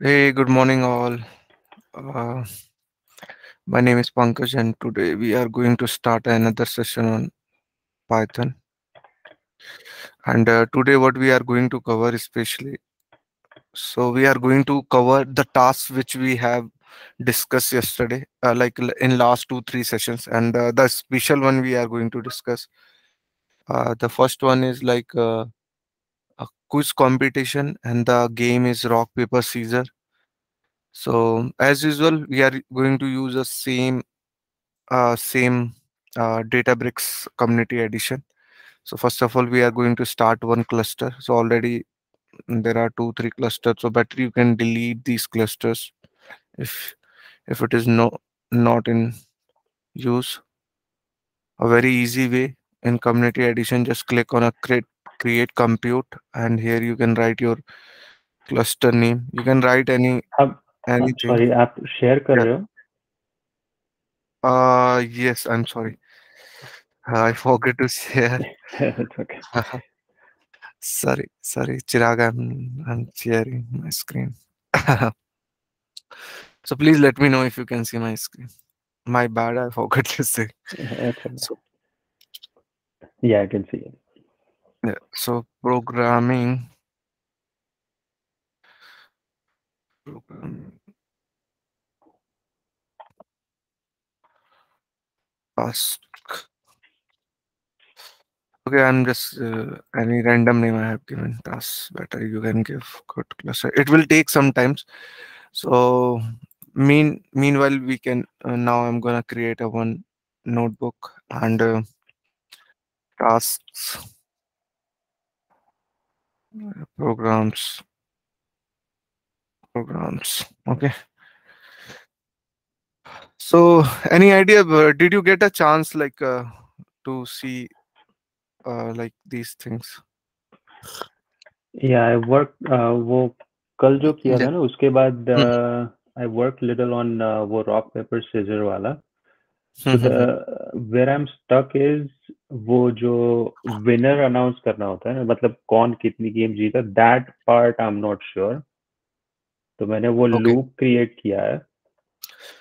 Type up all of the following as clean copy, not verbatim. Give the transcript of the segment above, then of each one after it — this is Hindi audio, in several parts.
Hey, good morning, all. Uh, my name is Pankaj, and today we are going to start another session on Python. And today, what we are going to cover, especially, so we are going to cover the tasks which we have discussed yesterday, in last 2 3 sessions. And the special one we are going to discuss. The first one is a quiz competition, and the game is rock paper scissors. So as usual, we are going to use the same Databricks community edition. So first of all, we are going to start one cluster. So already there are 2 3 clusters. So better you can delete these clusters if it is not in use. A very easy way in community edition, just click on a create compute, and here you can write your cluster name. You can write आप anything. सॉरी आप शेयर कर Yeah. रहे हो? Yes, I'm sorry. I forget to share. It's okay. Sorry, Chirag, I'm sharing my screen. So please let me know if you can see my screen. My bad, I forgot to say. It's okay. So Yeah, I can see it. yeah, so programming task. Okay, I'm just any random name I have given task. Better you can give good cluster. It will take some times. So meanwhile we can now I'm gonna create a one notebook and tasks programs programs. Okay. So, any idea? Did you get a chance to see like these things? Yeah, I work वो कल जो किया Yeah. था ना उसके बाद Hmm. I worked little on वो rock paper scissors वाला. Hmm, So hmm, hmm. where I'm stuck is वो जो winner announce करना होता है ना, मतलब कौन कितनी गेम जीता, that part I'm not sure. तो मैंने वो Okay. loop create किया है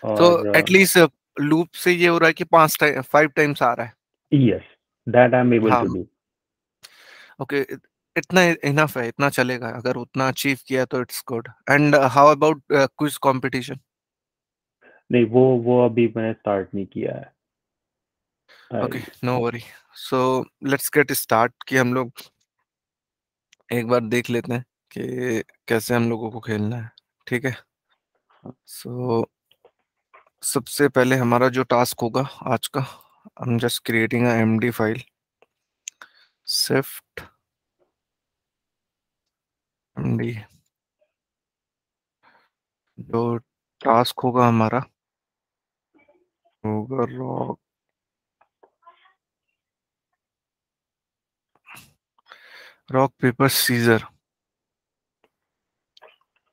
So और at least लूप से ये हो रहा है कि 5 टाइम्स आ रहा है. yes, that I'm able हाँ. to do. ओके. इतना इनफ है, इतना चलेगा. अगर उतना अचीव किया तो it's good. And how about quiz competition? नहीं, वो अभी मैंने स्टार्ट नहीं किया है. Okay, I, no worry. So let's get start कि हम लोग एक बार देख लेते हैं कि कैसे हम लोगों को खेलना है. ठीक है. सो सबसे पहले हमारा जो टास्क होगा आज का, I am just creating a MD file. Swift MD. जो टास्क होगा हमारा होगा rock paper scissor.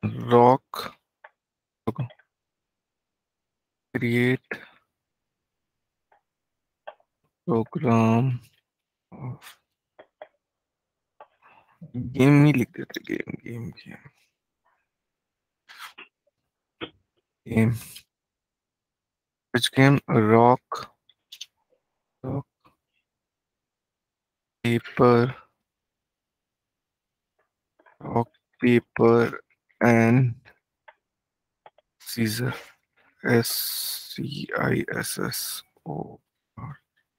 Rock create program of game ही लिख देते. Game game game game. Which game? Rock rock paper rock paper and scissor. CISSO.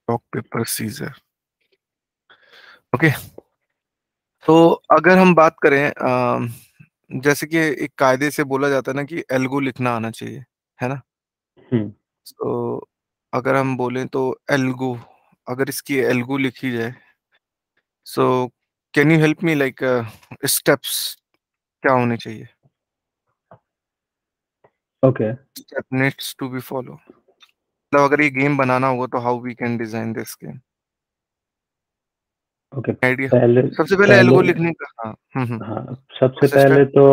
Rock paper scissor. Okay. तो अगर हम बात करें जैसे कि एक कायदे से बोला जाता है ना कि एल्गो लिखना आना चाहिए, है ना? हम्म. तो अगर हम बोलें तो एल्गो, अगर इसकी एल्गो लिखी जाए, so can you help me like steps क्या होने चाहिए? Okay. Step needs to be follow. मतलब अगर ये गेम बनाना होगा तो how we can design this game. Okay. Idea. पहले सबसे पहले पहले एल्गो लिखने का. हाँ. हाँ, सबसे कैसे स्टार्ट? पहले तो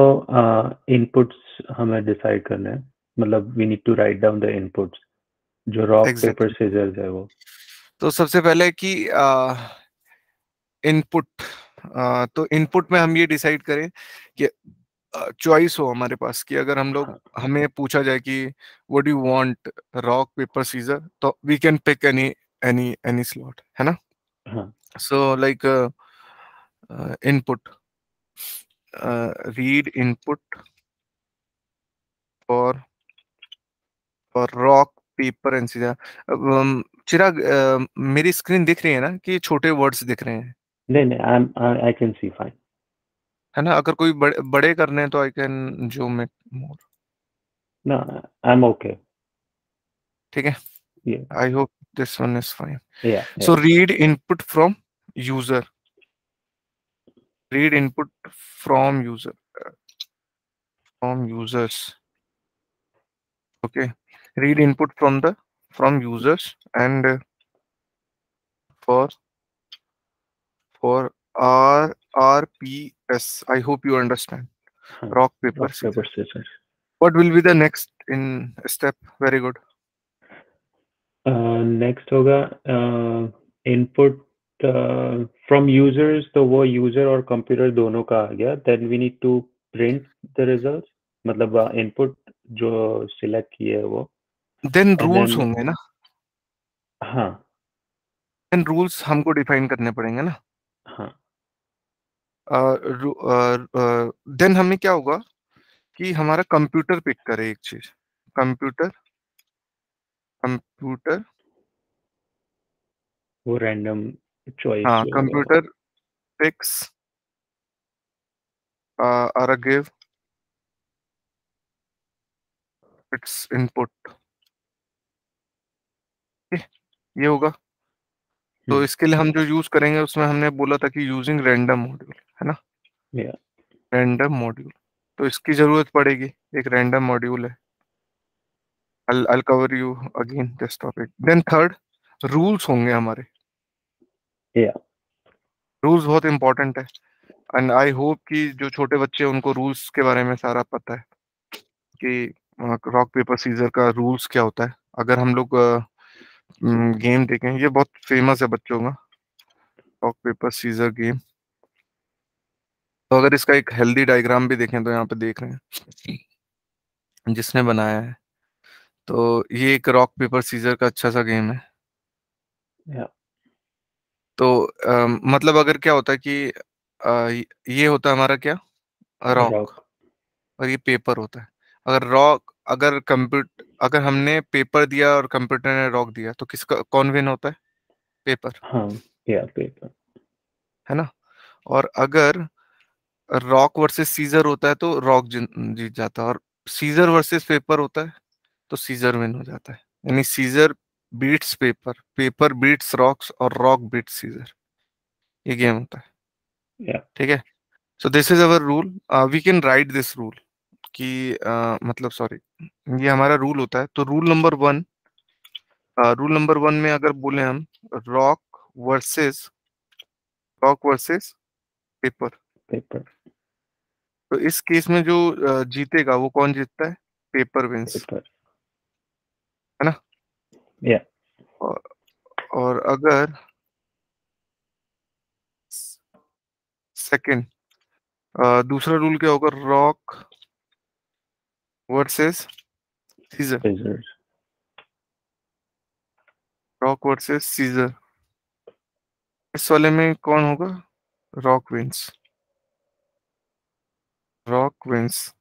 इनपुट्स हमें डिसाइड करने हैं. मतलब we need to write down the inputs. जो रॉक पेपर एग्जैक्टली. सीजर्स है वो. तो सबसे पहले कि इनपुट, तो इनपुट में हम ये डिसाइड करें कि चॉइस हो हमारे पास कि अगर हम लोग हाँ हमें पूछा जाए कि what do you want, rock paper scissor, तो we can pick any any slot, है ना? हाँ so like input, read input for rock paper and scissor. Chirag, मेरी स्क्रीन दिख रही है ना कि छोटे वर्ड्स दिख रहे हैं? नहीं नहीं, आई कैन सी फाइन। है ना? अगर कोई बड़े बड़े करने हैं तो I can zoom it more. ना, आई एम ओके। ठीक है, yeah I hope this one is fine. Yeah so read input from user, read input from user, from users. Okay, read input from the from users, and for RPS. I hope you understand. हाँ, Rock paper rock paper scissors. Scissor. What will be the next in step? Very good. Next होगा इनपुट फ्रॉम यूजर्स, तो वो यूजर और कंप्यूटर दोनों का आ गया। Then we need to print the results, मतलब इनपुट जो सिलेक्ट किए है वो। Then एंड rules देन होंगे ना? हाँ Then rules हमको डिफाइन करने पड़ेंगे ना? हाँ देन हमें क्या होगा कि हमारा कंप्यूटर पिक करे एक चीज। कंप्यूटर कंप्यूटर वो रैंडम चॉइस हाँ, जो होगा वो। Computer picks or give its input। ये होगा। तो हम्म, इसके लिए हम जो यूज करेंगे उसमें हमने बोला था कि यूजिंग रैंडम मॉड्यूल, है ना? या रैंडम मॉड्यूल, तो इसकी जरूरत पड़ेगी। एक रैंडम मॉड्यूल है। I'll cover you again this topic। Then third, rules होंगे हमारे। या रूल्स बहुत इंपॉर्टेंट है, एंड आई होप कि जो छोटे बच्चे हैं उनको रूल्स के बारे में सारा पता है कि रॉक पेपर सीजर का रूल्स क्या होता है। अगर हम लोग गेम देखें, ये बहुत फेमस है बच्चों का, रॉक पेपर सीजर गेम। तो अगर इसका एक हेल्दी डायग्राम भी देखें तो यहाँ पे देख रहे हैं जिसने बनाया है। तो ये एक रॉक पेपर सीजर का अच्छा सा गेम है। या तो मतलब अगर क्या होता है कि ये होता है हमारा क्या, रॉक, रॉक। और ये पेपर होता है। अगर रॉक, अगर हमने पेपर दिया और कंप्यूटर ने रॉक दिया तो किसका कौन विन होता है? पेपर, हाँ या पेपर। है ना? और अगर रॉक वर्सेस सीजर होता है तो रॉक जीत जाता है, और सीजर वर्सेस पेपर होता है तो सीजर विन हो जाता है। यानी scissor beats paper, paper beats rocks, और रॉक बीट्स सीजर। ये गेम होता है। या ठीक है। So this is our rule. We can write this rule कि मतलब सॉरी, ये हमारा रूल होता है। तो रूल नंबर वन में अगर बोले हम rock versus rock versus paper, paper. तो इस केस में जो जीतेगा वो कौन जीतता है? Paper wins, paper. है ना? या और, और अगर सेकंड, दूसरा रूल क्या होगा? Rock versus scissor, scissors. Rock versus scissor. इस वाले में कौन होगा? Rock wins, rock wins.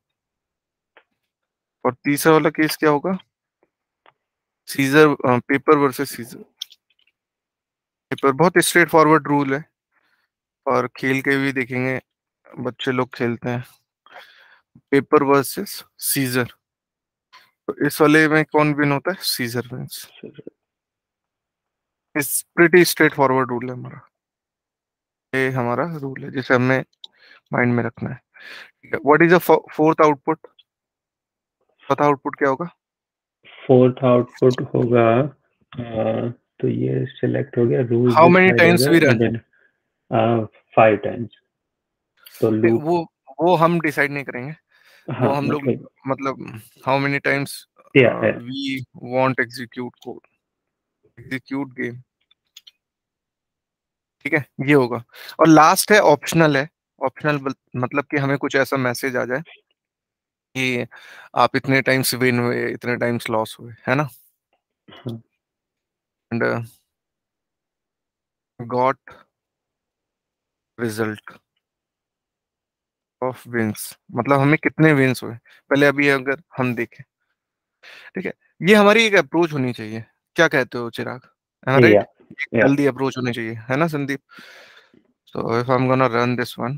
और तीसरा वाला केस क्या होगा? Scissor, paper versus scissor. Paper बहुत स्ट्रेट फॉरवर्ड रूल है, और खेल के भी देखेंगे बच्चे लोग खेलते हैं। पेपर वर्सेस सीजर, तो इस वाले में कौन विन होता है? Scissor wins. इस प्रिटी स्ट्रेट फॉरवर्ड रूल है हमारा। ये हमारा रूल है जिसे हमने माइंड में रखना है। ठीक है, what is the fourth output? चौथा आउटपुट क्या होगा? फोर्थ आउटपुट होगा तो ये सिलेक्ट हो गया, रूल्स हाउ मेनी डिसाइड हो टाइम्स गया, we and run? Then 5 times तो लूप। वो हम डिसाइड नहीं करेंगे। वो हाँ हम लोग मतलब मतलब हाउ मेनी टाइम्स या we want execute code, execute game. ठीक है, ये होगा। और लास्ट है ऑप्शनल है। ऑप्शनल मतलब कि हमें कुछ ऐसा मैसेज आ जाए कि आप इतने टाइम्स विन हुए, इतने टाइम्स लॉस हुए, है ना। हाँ, and got result of wins, मतलब हमें कितने विंस हुए पहले। अभी अगर हम देखें, ठीक है, ये हमारी एक अप्रोच होनी चाहिए। क्या कहते हो चिराग, एम या राइट? एक या हेल्दी अप्रोच होनी चाहिए, है ना Sandeep? So if I am gonna run this one,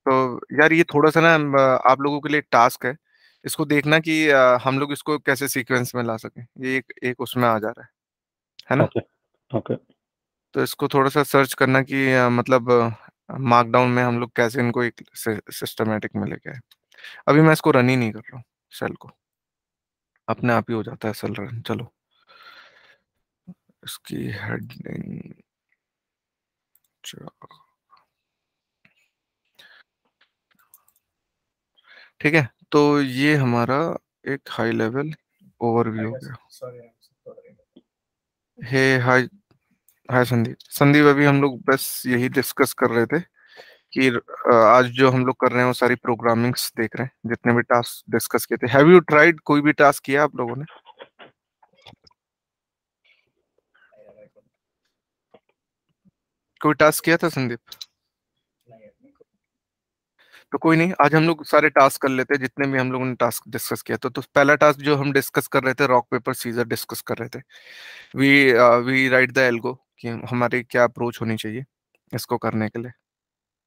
तो यार ये थोड़ा सा ना आप लोगों के लिए टास्क है, इसको देखना कि हम लोग इसको कैसे सीक्वेंस में ला सकें। ये एक एक उसमें आ जा रहा है ना। ओके ओके तो इसको थोड़ा सा सर्च करना कि मतलब मार्कडाउन में हम लोग कैसे इनको एक सिस्टमेटिक में लेके आए। अभी मैं इसको रन ही नहीं कर रहा हूँ, सेल को, अपने आप ही हो जाता है सेल रन। चलो इसकी हेडिंग, ठीक है। तो ये हमारा एक हाई लेवल ओवरव्यू हो गया। हे हाय, हाय संदीप। संदीप अभी हम लोग बस यही डिस्कस कर रहे थे कि आज जो हम लोग कर रहे हैं वो सारी प्रोग्रामिंग्स देख रहे हैं, जितने भी टास्क डिस्कस किए थे। हैव यू ट्राइड, कोई भी टास्क किया आप लोगों ने? कोई टास्क किया था संदीप? तो कोई नहीं, आज हम लोग सारे टास्क कर लेते हैं जितने भी हम लोगों ने टास्क डिस्कस किया था। तो पहला टास्क जो हम डिस्कस कर रहे थे, रॉक पेपर सीजर डिस्कस कर रहे थे। We we write the algo कि हमारी क्या अप्रोच होनी चाहिए इसको करने के लिए,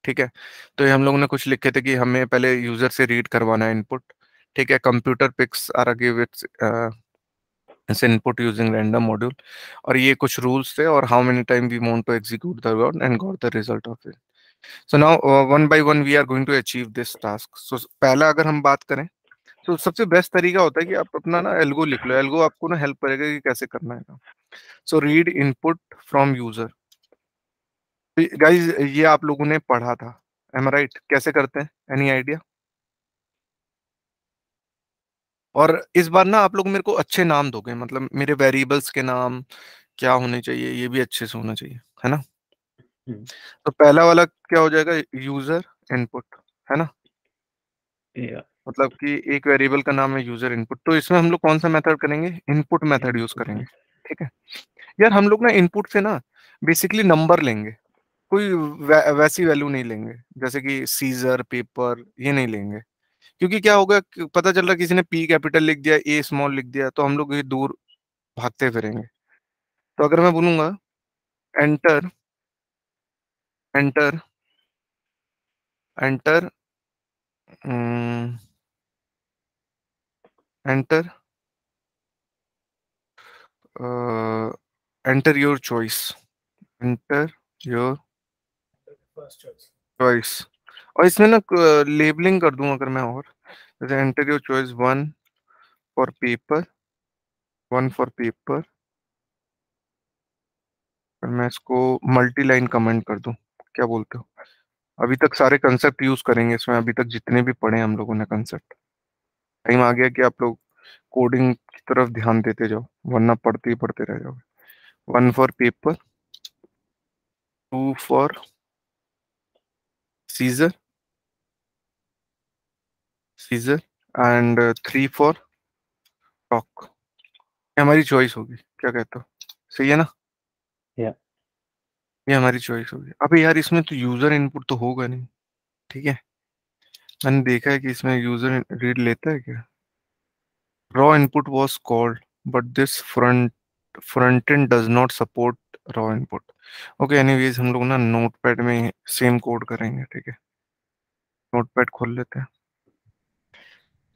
ठीक है। तो ये हम लोगों ने कुछ लिखे थे कि हमें पहले यूजर से रीड करवाना है इनपुट, ठीक है। Computer picks or give its input using random module, और ये कुछ रूल्स थे, और how many time we want to execute the code and got the result of it. So now one by one we are going to achieve this task. सो पहला अगर हम बात करें, तो सबसे बेस्ट तरीका होता है कि आप अपना ना एल्गो लिख लो। एल्गो आपको ना हेल्प करेगा कि कैसे करना है। सो read input from user, guys ये आप लोगों ने पढ़ा था, एम राइट? कैसे करते हैं, एनी आइडिया? और इस बार ना आप लोग मेरे को अच्छे नाम दोगे, मतलब मेरे वेरिएबल्स के नाम क्या होने चाहिए, ये भी अच्छे से होना चाहिए, है ना। तो पहला वाला क्या हो जाएगा, यूजर इनपुट, है ना। या मतलब कि एक वेरिएबल का नाम है यूजर इनपुट, तो इसमें हम लोग कौन सा मेथड करेंगे, इनपुट मेथड यूज इनपुट करेंगे, ठीक है। यार हम लोग ना इनपुट से ना बेसिकली नंबर लेंगे, कोई वैसी वैल्यू नहीं लेंगे जैसे कि सीजर पेपर, ये नहीं लेंगे। क्योंकि क्या होगा कि पता चल रहा किसी ने पी कैपिटल लिख दिया, ए स्मॉल लिख दिया, तो हम लोग ये दूर भागते फिरेंगे। तो अगर मैं बोलूंगा enter, enter, enter, enter, enter your choice, enter your choice, और इसमें ना लेबलिंग कर दूं अगर मैं, और जैसे enter your choice one for paper, one for paper, और मैं इसको मल्टी लाइन कमेंट कर दूं, क्या बोलते हो? अभी तक सारे कंसेप्ट यूज करेंगे इसमें, अभी तक जितने भी पढ़े हम लोगों ने कंसेप्ट। टाइम आ गया कि आप लोग कोडिंग की तरफ ध्यान देते जाओ, वरना पढ़ते ही पढ़ते रह जाओगे। One for paper, two for scissor, scissor, and three for talk. ये हमारी चॉइस होगी, क्या कहते हो? सही है ना? या ये हमारी चॉइस होगी। अबे यार इसमें तो यूजर इनपुट तो होगा नहीं, ठीक है। मैंने देखा है कि इसमें यूजर रीड लेता है क्या। Raw input was called but this front end does not support raw input। Okay anyways हम लोग ना नोटपैड में सेम कोड करेंगे, ठीक है। नोटपैड खोल लेते हैं,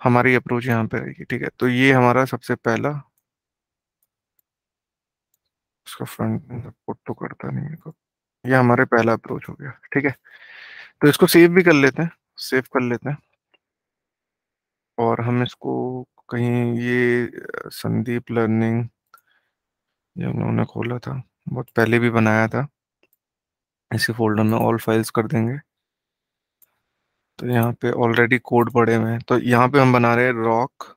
हमारी अप्रोच यहाँ पे रहेगी, ठीक है। तो ये हमारा सबसे पहला, उसका फ्रंट एंड सपोर्ट तो करता नहीं है तो, ये हमारे पहला अप्रोच हो गया, ठीक है। तो इसको सेव भी कर लेते हैं, सेव कर लेते हैं। और हम इसको कहीं ये संदीप लर्निंग, ये हम लोगों ने खोला था, बहुत पहले भी बनाया था, इसी फोल्डर में ऑल फाइल्स कर देंगे। तो यहाँ पे ऑलरेडी कोड पड़े हुए हैं, तो यहाँ पे हम बना रहे हैं rock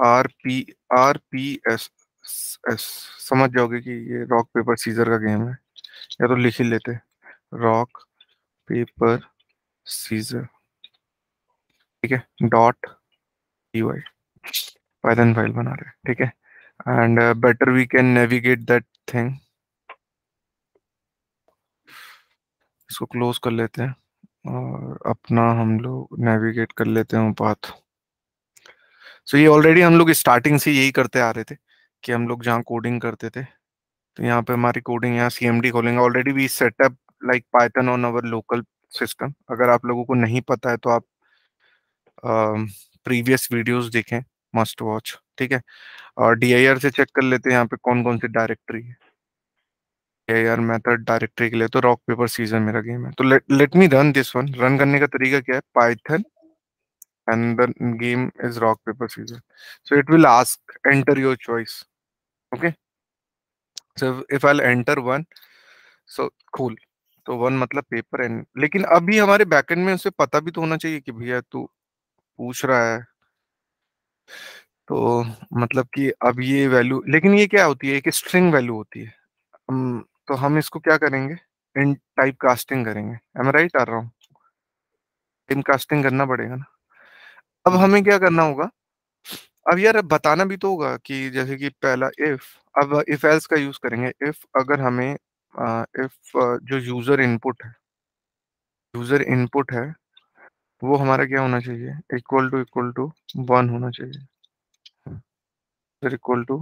R P, R P S S. समझ जाओगे कि ये रॉक पेपर सीजर का गेम है, या तो लिख ही लेते, रॉक पेपर सीजर। ठीक है, डॉट py पाइथन फाइल बना रहे हैं, ठीक है। And better we can navigate that thing. इसको क्लोज कर लेते हैं और अपना हम लोग नेविगेट कर लेते हैं पाथ। सो ये ऑलरेडी हम लोग स्टार्टिंग से यही करते आ रहे थे कि हम लोग जहाँ कोडिंग करते थे, तो यहाँ पे हमारी कोडिंग, यहाँ सीएमडी खोलेंगे। Already we setup like Python on our local system. अगर आप लोगों को नहीं पता है तो आप प्रीवियस वीडियोस देखें, मस्ट वॉच, ठीक है। और डीआईआर से चेक कर लेते हैं यहाँ पे कौन कौन सी डायरेक्टरी है। डीआईआर मेथड डायरेक्टरी के लिए तो रॉक पेपर सीजर मेरा गेम है। तो let me run this one. Run करने का तरीका क्या है, Python and the game is rock paper scissors. So it will ask enter your choice. Okay, so if I'll enter one, so cool. तो वन मतलब पेपर एंड, लेकिन अभी हमारे बैकएंड में उसे पता भी तो होना चाहिए कि भैया तू पूछ रहा है। तो मतलब कि अब ये वैल्यू, लेकिन ये क्या होती है, एक स्ट्रिंग वैल्यू होती है। तो हम इसको क्या करेंगे, इन टाइप कास्टिंग करेंगे। एम राइट आ रहा हूँ, इन कास्टिंग करना पड़ेगा ना। अब हमें क्या करना होगा, अब यार अब बताना भी तो होगा कि जैसे कि पहला इफ, अब इफ एल्स का यूज करेंगे। इफ अगर हमें इफ जो यूजर इनपुट है वो हमारा क्या होना चाहिए, इक्वल टू वन होना चाहिए। इक्वल टू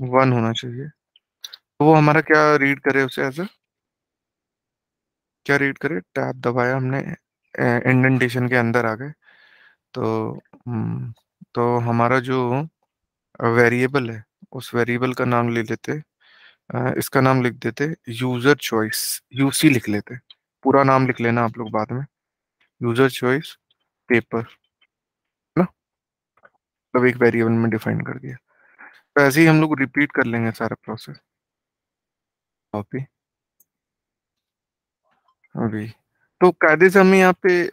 वन होना चाहिए। तो वो हमारा क्या रीड करे उसे एज, क्या रीड करे, टैब दबाया हमने, इंडेंटेशन के अंदर आ गए। तो तो हमारा जो वेरिएबल है उस वेरिएबल का नाम ले लेते, इसका नाम लिख देते यूजर चॉइस, यूसी लिख लेते। पूरा नाम लिख लेना आप लोग बाद में, यूजर चॉइस पेपर ना, मतलब एक वेरिएबल में डिफाइन कर दिया। तो ऐसे ही हम लोग रिपीट कर लेंगे सारा प्रोसेस। कॉपी अभी, तो कायदे से हमें यहाँ पे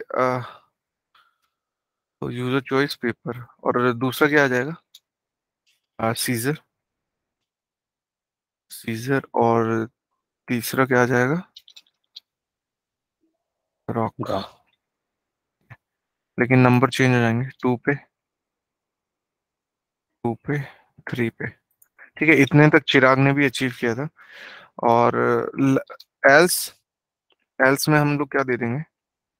तो यूजर चॉइस पेपर, और दूसरा क्या आ जाएगा, सीजर, सीजर, और तीसरा क्या आ जाएगा, रॉक। रॉक। लेकिन नंबर चेंज हो जाएंगे, टू पे, थ्री पे, ठीक है। इतने तक चिराग ने भी अचीव किया था। और एल्स, एल्स में हम लोग क्या दे देंगे,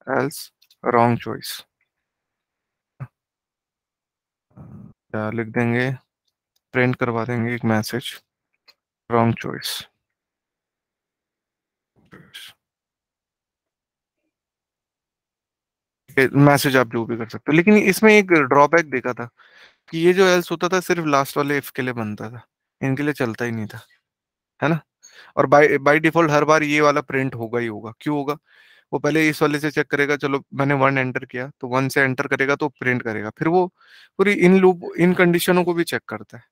एल्स रॉन्ग चॉइस, क्या लिख देंगे, प्रिंट करवा देंगे एक मैसेज, रॉन्ग चॉइस। मैसेज आप जो भी कर सकते हो, लेकिन इसमें एक ड्रॉबैक देखा था कि ये जो एल्स होता था सिर्फ लास्ट वाले इफ के लिए बनता था, इनके लिए चलता ही नहीं था, है ना। और बाय बाय डिफॉल्ट हर बार ये वाला प्रिंट होगा ही होगा। क्यों होगा, वो पहले इस वाले से चेक करेगा, चलो मैंने वन एंटर किया तो वन से एंटर करेगा तो प्रिंट करेगा, फिर वो पूरी इन लूप इन कंडीशनों को भी चेक करता है।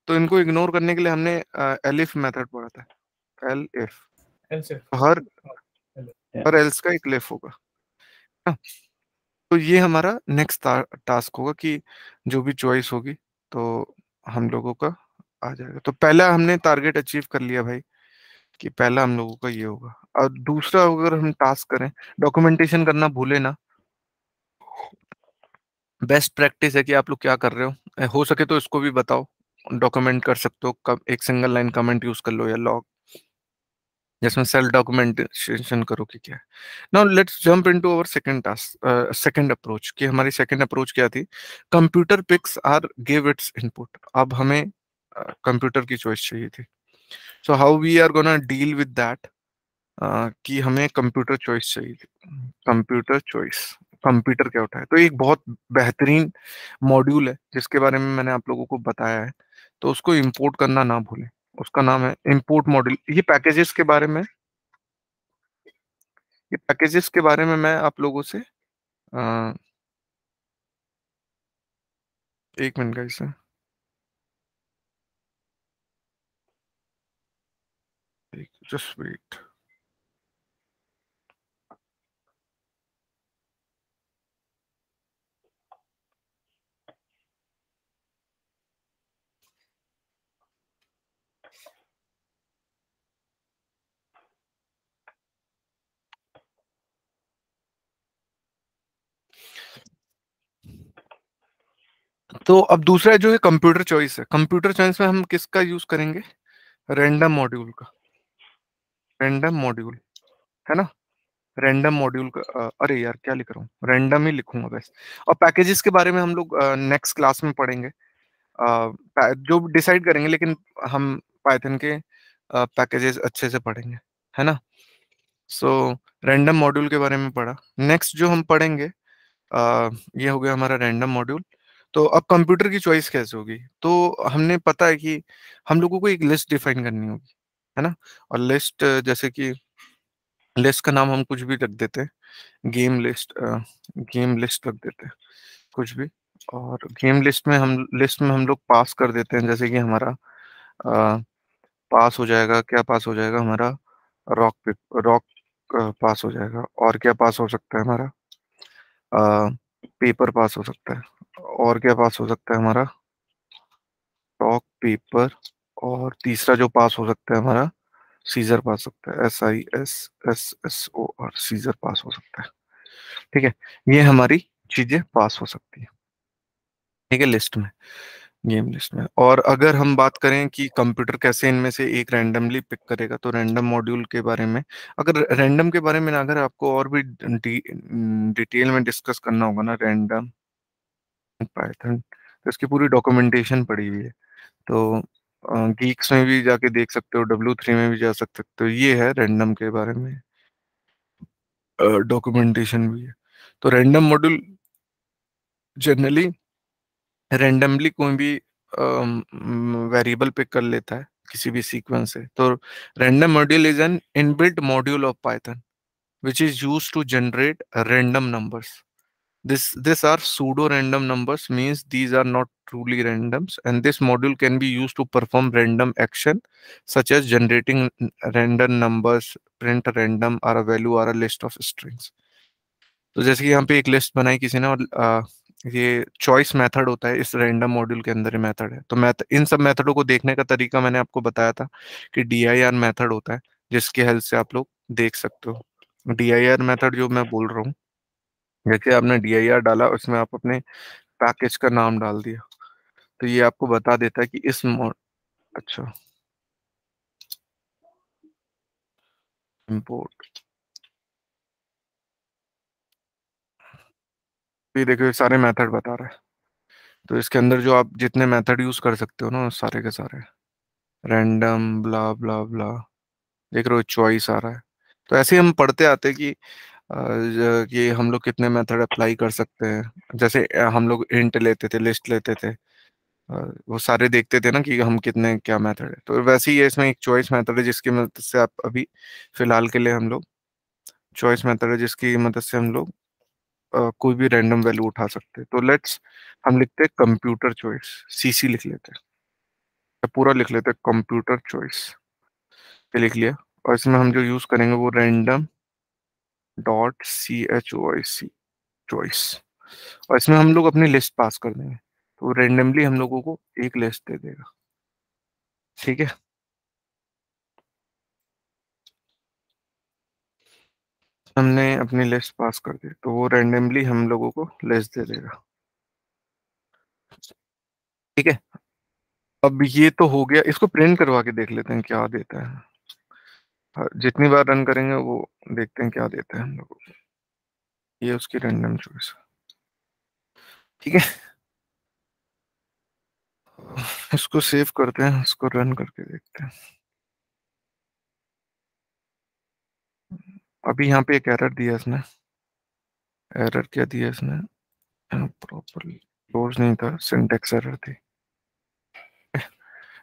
तो इनको इग्नोर करने के लिए हमने एलिफ मेथड पढ़ा था, L if. Her her else का एक लिफ होगा ना। तो ये हमारा नेक्स्ट टास्क होगा कि जो भी चॉइस होगी तो हम लोगों का आ जाएगा। तो पहला हमने टारगेट अचीव कर लिया भाई, कि पहला हम लोगों का ये होगा। और दूसरा अगर हम टास्क करें, डॉक्यूमेंटेशन करना भूले ना। बेस्ट प्रैक्टिस है कि आप लोग क्या कर रहे हो, हो सके तो इसको भी बताओ, डॉक्यूमेंट कर सकते हो, कब एक सिंगल लाइन कमेंट यूज कर लो या लॉग, जिसमें सेल्फ डॉक्यूमेंटेशन करो कि क्या है। Now let's jump into our second task, second approach. कि हमारी सेकंड अप्रोच क्या थी, computer picks or give its input. अब हमें कंप्यूटर की चॉइस चाहिए थी। So how we are gonna deal with that, कि हमें कंप्यूटर चॉइस चाहिए। कंप्यूटर चॉइस, कंप्यूटर क्या उठाए, तो एक बहुत बेहतरीन मॉड्यूल है जिसके बारे में मैंने आप लोगों को बताया है, तो उसको इंपोर्ट करना ना भूलें। उसका नाम है इंपोर्ट मॉड्यूल। ये पैकेजेस के बारे में मैं आप लोगों से अ, एक मिनट का इसे, जस्ट वेट। तो अब दूसरा जो है कंप्यूटर चॉइस है। कंप्यूटर चॉइस में हम किसका यूज करेंगे? रैंडम मॉड्यूल का। रैंडम मॉड्यूल है ना। रैंडम मॉड्यूल का अरे यार क्या लिख रहा हूँ, रैंडम ही लिखूंगा बस। और पैकेजेस के बारे में हम लोग नेक्स्ट क्लास में पढ़ेंगे, जो डिसाइड करेंगे, लेकिन हम पाइथन के पैकेजेस अच्छे से पढ़ेंगे, है ना। सो रैंडम मॉड्यूल के बारे में पढ़ा। नेक्स्ट जो हम पढ़ेंगे, ये हो गया हमारा रैंडम मॉड्यूल। तो अब कंप्यूटर की चॉइस कैसे होगी? तो हमने पता है कि हम लोगों को एक लिस्ट डिफाइन करनी होगी, है ना। और लिस्ट, जैसे कि लिस्ट का नाम हम कुछ भी रख देते हैं, गेम लिस्ट रख देते हैं कुछ भी। और गेम लिस्ट में हम लोग पास कर देते हैं, जैसे कि हमारा पास हो जाएगा, क्या पास हो जाएगा हमारा? रॉक पास हो जाएगा। और क्या पास हो सकता है हमारा? पेपर पास हो सकता है। और क्या पास हो सकता है हमारा? Rock, paper. और तीसरा जो पास हो सकता है हमारा, सीजर पास हो सकता है, SISSSOR, सीजर पास हो सकता है। ठीक है, ये हमारी चीजें पास हो सकती है, ठीक है, लिस्ट में, गेम लिस्ट में। और अगर हम बात करें कि कंप्यूटर कैसे इनमें से एक रैंडमली पिक करेगा, तो रैंडम मॉड्यूल के बारे में, अगर रैंडम के बारे में अगर आपको और भी डिटेल में डिस्कस करना होगा ना, रैंडम पाइथन, तो इसकी पूरी डॉक्यूमेंटेशन पड़ी हुई है। तो गीक्स में भी जाके देख सकते हो, W3 में भी जा सकते हो, ये है रैंडम के बारे में डॉक्यूमेंटेशन भी है। तो रैंडम मॉड्यूल जनरली रैंडमली कोई भी वेरिएबल पिक कर लेता है किसी भी सीक्वेंस से। तो random module is an inbuilt module of Python which is used to generate random numbers. This are pseudo random numbers, means these are not truly randoms, and this module can be used to perform random action such as generating random numbers, print random, or a value, or a list of strings. तो जैसे कि यहाँ पे एक लिस्ट बनाई किसी ने, और ये चॉइस मेथड होता है इस रैंडम मॉड्यूल के अंदर ही मेथड है। तो इन सब मेथडों को देखने का तरीका मैंने आपको बताया था कि DIR मेथड होता है, जिसकी हेल्प से आप लोग देख सकते हो। DIR मेथड जो मैं बोल रहा हूँ, जैसे आपने DIR डाला, उसमें आप अपने पैकेज का नाम डाल दिया, तो ये आपको बता देता है कि इस मॉड, अच्छा, इम्पोर्ट, ये देखो ये सारे मेथड बता रहा है। तो इसके अंदर जो आप जितने मेथड यूज कर सकते हो ना, सारे के सारे, रैंडम, ब्ला ब्ला ब्ला, देख रहे हो, चॉइस आ रहा है। तो ऐसे ही हम पढ़ते आते हैं कि कि हम लोग कितने मेथड अप्लाई कर सकते हैं। जैसे हम लोग इंट लेते थे, लिस्ट लेते थे, वो सारे देखते थे ना कि हम कितने, क्या मेथड है। तो वैसे ही है, इसमें एक चॉइस मेथड है जिसकी मदद से आप अभी फिलहाल के लिए हम लोग, चॉइस मेथड है जिसकी मदद से हम लोग कोई भी रैंडम वैल्यू उठा सकते हैं। तो लेट्स, हम लिखते हैं कंप्यूटर चॉइस, CC लिख लेते हैं, या पूरा लिख लेते हैं कंप्यूटर चॉइस, ये लिख लिया। और इसमें हम जो यूज करेंगे वो रैंडम डॉट CHOIC, चॉइस। और इसमें हम लोग अपनी लिस्ट पास कर देंगे, तो रेंडमली हम लोगों को एक लिस्ट दे देगा, ठीक है। हमने अपनी लिस्ट पास कर दी, तो वो रेंडमली हम लोगों को लिस्ट दे देगा, ठीक है। अब ये तो हो गया, इसको प्रिंट करवा के देख लेते हैं क्या देता है। हाँ, जितनी बार रन करेंगे वो देखते हैं क्या देता है हम लोगों को। ये उसकी रैंडम चॉइस, ठीक है। इसको सेव करते हैं, इसको रन करके देखते हैं। अभी यहाँ पे एक एरर दिया इसने। एरर क्या दिया इसने? प्रॉपर क्लोज नहीं था, सिंटेक्स एरर थी।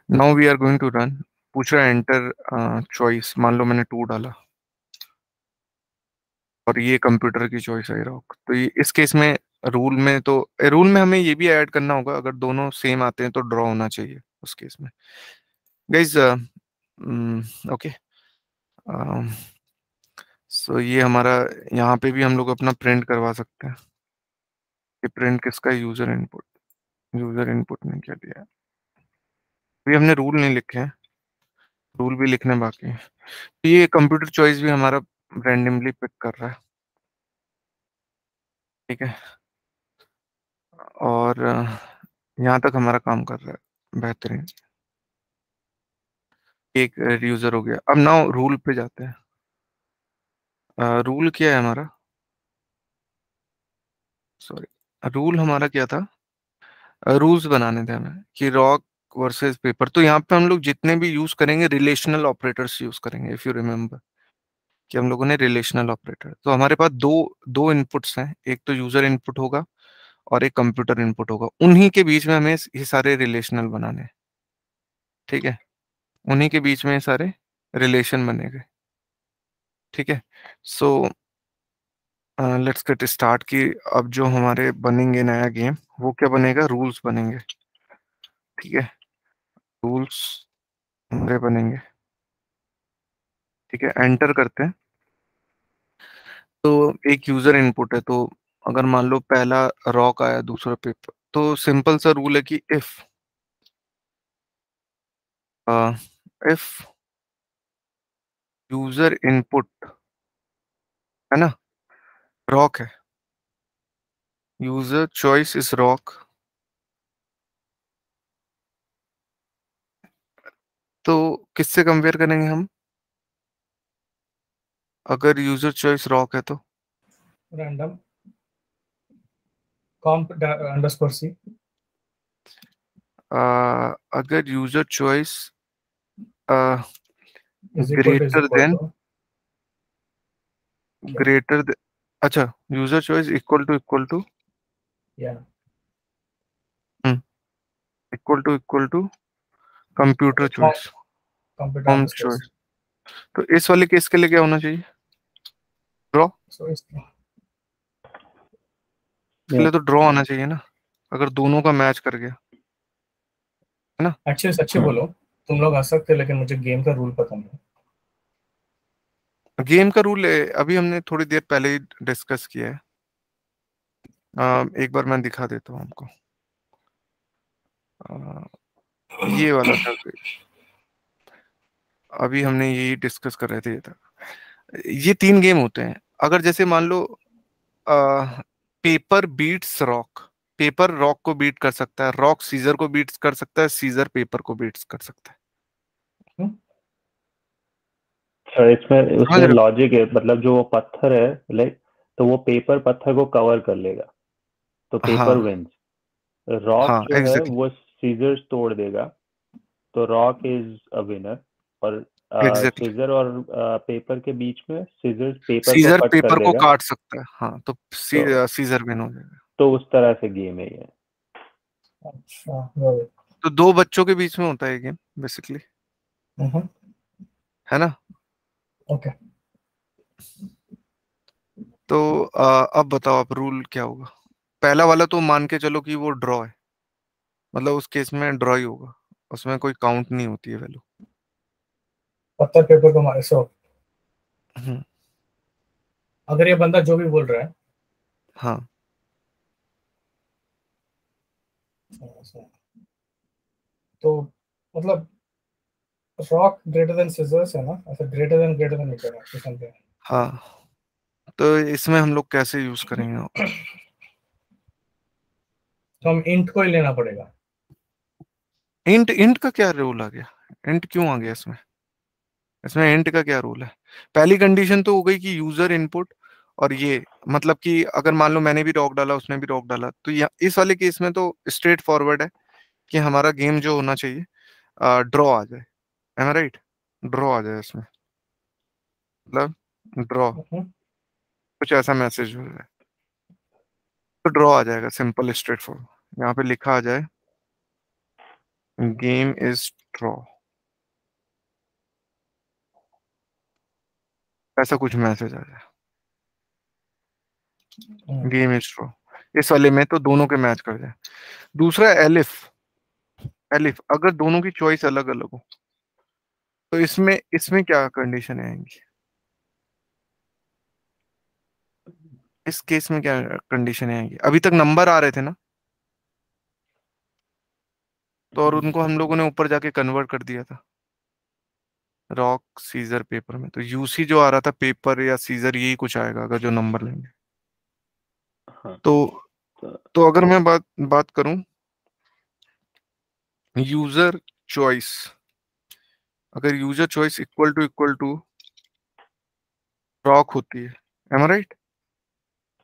Now we are going to run. पूछ रहा है एंटर चॉइस, मान लो मैंने 2 डाला और ये कंप्यूटर की चॉइस आई रॉक। तो ये इस केस में रूल में हमें ये भी ऐड करना होगा, अगर दोनों सेम आते हैं तो ड्रॉ होना चाहिए उस केस में, गाइज। ओके, सो ये हमारा, यहाँ पे भी हम लोग अपना प्रिंट करवा सकते हैं। ये प्रिंट किसका? User input. यूजर इनपुट में क्या दिया है? अभी हमने रूल नहीं लिखे हैं, रूल भी लिखने बाकी है। तो ये कंप्यूटर चॉइस भी हमारा रैंडमली पिक कर रहा है, ठीक है। और यहाँ तक हमारा काम कर रहा है बेहतरीन। एक यूजर हो गया। अब नाउ रूल पे जाते हैं। रूल क्या है हमारा? सॉरी, रूल हमारा क्या था? रूल्स बनाने थे हमें कि रॉक वर्सेस पेपर। तो यहाँ पे हम लोग जितने भी यूज करेंगे रिलेशनल ऑपरेटर्स यूज करेंगे, इफ यू रिमेम्बर कि हम लोगों ने रिलेशनल ऑपरेटर। तो हमारे पास दो दो इनपुट्स हैं, एक तो यूजर इनपुट होगा और एक कंप्यूटर इनपुट होगा। उन्हीं के बीच में हमें ये सारे रिलेशनल बनाने हैं। ठीक है, उन्हीं के बीच में ये सारे रिलेशन बनेंगे। ठीक है, सो लेट्स गेट स्टार्ट की अब जो हमारे बनेंगे नया गेम, वो क्या बनेगा? रूल्स बनेंगे। ठीक है, रूल्स हमारे बनेंगे। ठीक है, एंटर करते हैं। तो एक यूजर इनपुट है, तो अगर मान लो पहला रॉक आया, दूसरा पेपर, तो सिंपल सा रूल है कि इफ यूजर इनपुट है ना, रॉक है, यूजर चॉइस इज रॉक, तो किससे कंपेयर करेंगे हम अगर यूजर चॉइस रॉक है तो? Random comp underscore C. अगर user choice is greater equal than, to greater than, अच्छा, यूजर चॉइस इक्वल टू या equal to computer choice, computer home underscore C. Choice. तो इस वाले केस के लिए क्या होना चाहिए? ड्रॉ। सो इस इसके लिए तो ड्रॉ आना चाहिए ना, अगर दोनों का मैच कर गया, है ना? एक्चुअली सच्ची बोलो, तुम लोग आ सकते हो, लेकिन मुझे गेम का रूल पता नहीं। गेम का रूल अभी हमने थोड़ी देर पहले ही डिस्कस किया है। एक बार मैं दिखा देता हूँ आपको। अ, ये वाला था, अभी हमने यही डिस्कस कर रहे थे। ये था, ये तीन गेम होते हैं। अगर जैसे मान लो paper beats rock, paper rock को बीट कर सकता है, रॉक सीजर को बीट कर सकता है, सीजर पेपर को बीट कर सकता है। सर इसमें समझ उसमें रहे लॉजिक है, मतलब जो वो पत्थर है, लाइक, तो वो पेपर पत्थर को कवर कर लेगा, तो हो? पेपर हाँ, विंस। रॉक हाँ, जो है एग्जैक्टली, वो सीजर्स तोड़ देगा, तो रॉक इज अ विनर। और एग्जैक्टली। सीजर और पेपर के बीच में सीजर्स पेपर को सीजर कट कर पेपर को देगा। काट सकता है, हाँ, तो तो सीजर विन हो जाएगा। तो उस तरह से गेम है ये। अच्छा, well, तो दो बच्चों के बीच में होता है गेम बेसिकली, है ना? ओके। तो अब बताओ आप, रूल क्या होगा? पहला वाला तो मान के चलो कि वो ड्रॉ है, मतलब उस केस में ड्रॉ ही होगा, उसमें कोई काउंट नहीं होती है वैल्यू। पत्थर पेपर को मारे। सो हम्म, अगर ये बंदा जो भी बोल रहा है, हाँ, तो मतलब रॉक ग्रेटर देन सिजर्स है ना, ऐसा ग्रेटर देन लिखा है समथिंग। हाँ। तो इसमें हम लोग कैसे यूज करेंगे? तो हम इंट को ही लेना पड़ेगा। इंट, इंट का क्या रूल आ गया? इंट क्यों आ गया इसमें? इसमें इंट का क्या रूल है? पहली कंडीशन तो हो गई कि यूजर इनपुट, और ये मतलब कि अगर मान लो मैंने भी रॉक डाला, उसने भी रॉक डाला, तो इस वाले केस में तो स्ट्रेट फॉरवर्ड है कि हमारा गेम जो होना चाहिए ड्रॉ आ जाए। एम आई राइट? ड्रॉ आ जाए इसमें, मतलब ड्रॉ, कुछ ऐसा मैसेज हो जाए तो ड्रॉ आ जाएगा, सिंपल स्ट्रेट फॉरवर्ड। यहाँ पे लिखा आ जाए गेम इज ड्रॉ, ऐसा कुछ मैसेज आ जाए, गेम इज ड्रॉ। इस वाले में तो दोनों के मैच कर जाए। दूसरा एलिफ, एलिफ अगर दोनों की चॉइस अलग अलग हो, तो इसमें इसमें क्या कंडीशन आएंगी? इस केस में क्या कंडीशन आएंगी? अभी तक नंबर आ रहे थे ना, तो और उनको हम लोगों ने ऊपर जाके कन्वर्ट कर दिया था रॉक सीजर पेपर में। तो यूसी जो आ रहा था, पेपर या सीजर, यही कुछ आएगा अगर जो नंबर लेंगे। हाँ, तो तो तो अगर मैं बात बात करूं यूजर चॉइस, अगर user choice equal to rock होती है, एम राइट?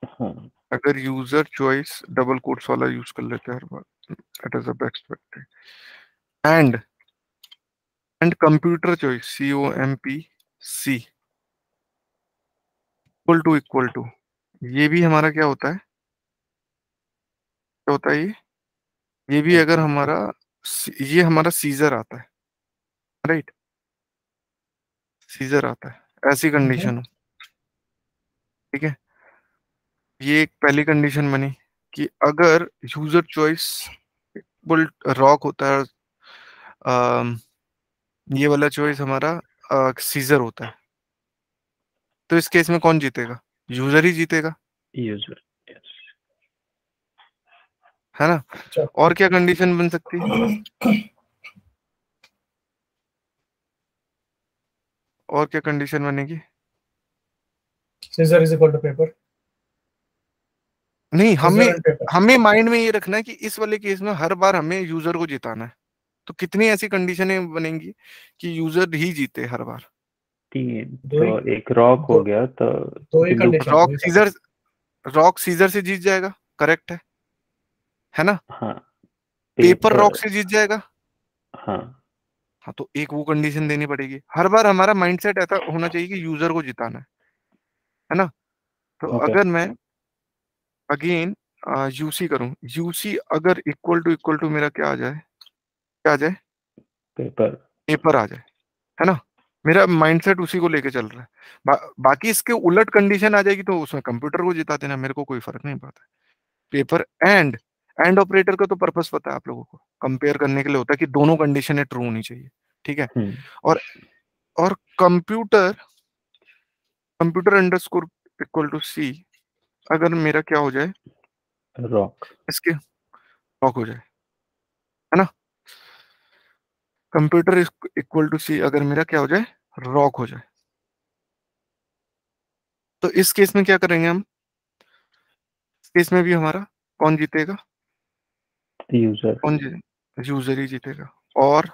हाँ अगर यूजर चॉइस डबल कोट्स वाला यूज कर लेते हैं हर बार, that is the best practice. And computer choice, COMP C equal to, ये भी हमारा क्या होता है, क्या होता है ये भी अगर हमारा, ये हमारा सीजर आता है, राइट? सीजर आता है, ऐसी कंडीशन हो, ठीक है? ये एक पहली कंडीशन बनी कि अगर यूजर चॉइस इक्वल रॉक होता है, अम, ये वाला चॉइस हमारा सीजर होता है, तो इस केस में कौन जीतेगा? यूजर ही जीतेगा, यूजर, यस। है ना? और क्या कंडीशन बन सकती है? और क्या कंडीशन बनेगी? Scissor is equal to paper. नहीं, हमें सीजर एंड पेपर। हमें माइंड में ये रखना है कि इस वाले केस में हर बार हमें यूजर को जिताना है। तो कितनी ऐसी कंडीशनें बनेंगी कि यूजर ही जीते हर बार? 3 दो ही, तो एक रॉक हो दो, गया तो दो ही बिंदु कंडीशन, दो रॉक ही सीजर, रॉक सीजर से जीत जाएगा, करेक्ट है ना? हाँ पेपर पेपर, रॉक से जीत जाएगा। हाँ हाँ, तो एक वो कंडीशन देनी पड़ेगी। हर बार हमारा माइंडसेट ऐसा होना चाहिए कि यूजर को जिताना है ना? तो ओके। अगर मैं अगेन यूसी करूं, यूसी अगर इक्वल टू मेरा क्या आ जाए, क्या आ जाए? पेपर, पेपर आ जाए, है ना? मेरा माइंडसेट उसी को लेके चल रहा है। बाकी इसके उलट कंडीशन आ जाएगी तो उसमें कंप्यूटर को जिता देना, मेरे को कोई फर्क नहीं पड़ता। पेपर एंड ऑपरेटर का तो पर्पस पता है आप लोगों को, कंपेयर करने के लिए होता है कि दोनों कंडीशन ट्रू होनी चाहिए, ठीक है? और और computer computer underscore equal to C अगर मेरा क्या हो जाए, रॉक, इसके लॉक हो जाए, है ना? कंप्यूटर इक्वल टू C अगर मेरा क्या हो जाए, रॉक हो जाए, तो इस केस में क्या करेंगे हम? इस केस में भी हमारा कौन जीतेगा? यूजर, कौन जीते? यूजर ही जीतेगा। और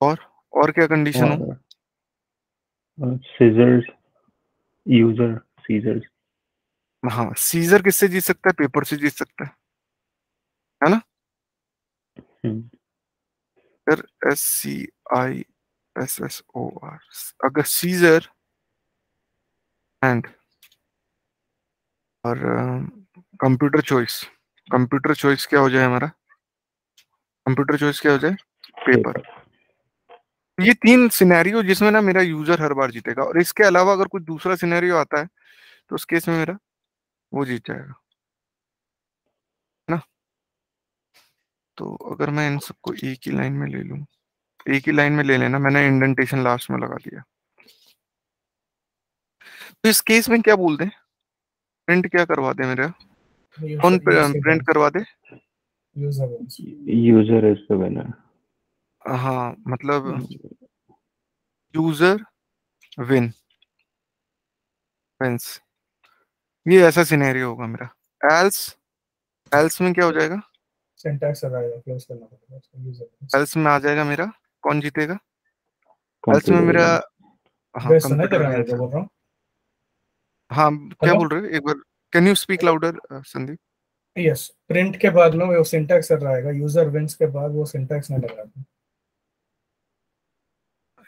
और और क्या कंडीशन हो? और सीजर्स, यूजर सीजर्स, हाँ, सीजर किससे जीत सकता है? पेपर से जीत सकता है ना? फिर SCISSOR, अगर सीजर एंड और कंप्यूटर चॉइस, कंप्यूटर चॉइस क्या हो जाए हमारा? कंप्यूटर चॉइस क्या हो जाए? पेपर। पेपर, ये तीन सिनेरियो जिसमें ना मेरा यूजर हर बार जीतेगा, और इसके अलावा अगर कुछ दूसरा सिनेरियो आता है तो उस केस में मेरा वो जीत जाएगा, है ना? तो अगर मैं इन सबको एक ही लाइन में ले लूं, एक ही लाइन में ले लेना, मैंने इंडेंटेशन लास्ट में लगा दिया, तो इस केस में क्या बोल दें? प्रिंट क्या करवा दे मेरा? कौन प्रिंट करवा दे? User is the winner. हाँ, मतलब यूजर विन विंस, ये ऐसा सिनेरियो होगा मेरा। एल्स एल्स में क्या हो जाएगा? सिंटैक्स लगाएगा, क्लोज करना पड़ेगा उसको, यूजर एल्स में आ जाएगा मेरा कौन जीतेगा? एल्स में कंप्यूटर मेरा, विन। हाँ, बेस्ट सुनाई दे कंप्यूटर रहा है मेरे विंस। को, बोल रहा हूँ। हाँ, क्या हेलो, बोल रहे हो एक बार? Can you speak louder Sandeep? Yes, print के बाद में वो सिंटैक्स रहेगा, यूजर विंस के बाद वो सिंटैक्स नहीं लगाता।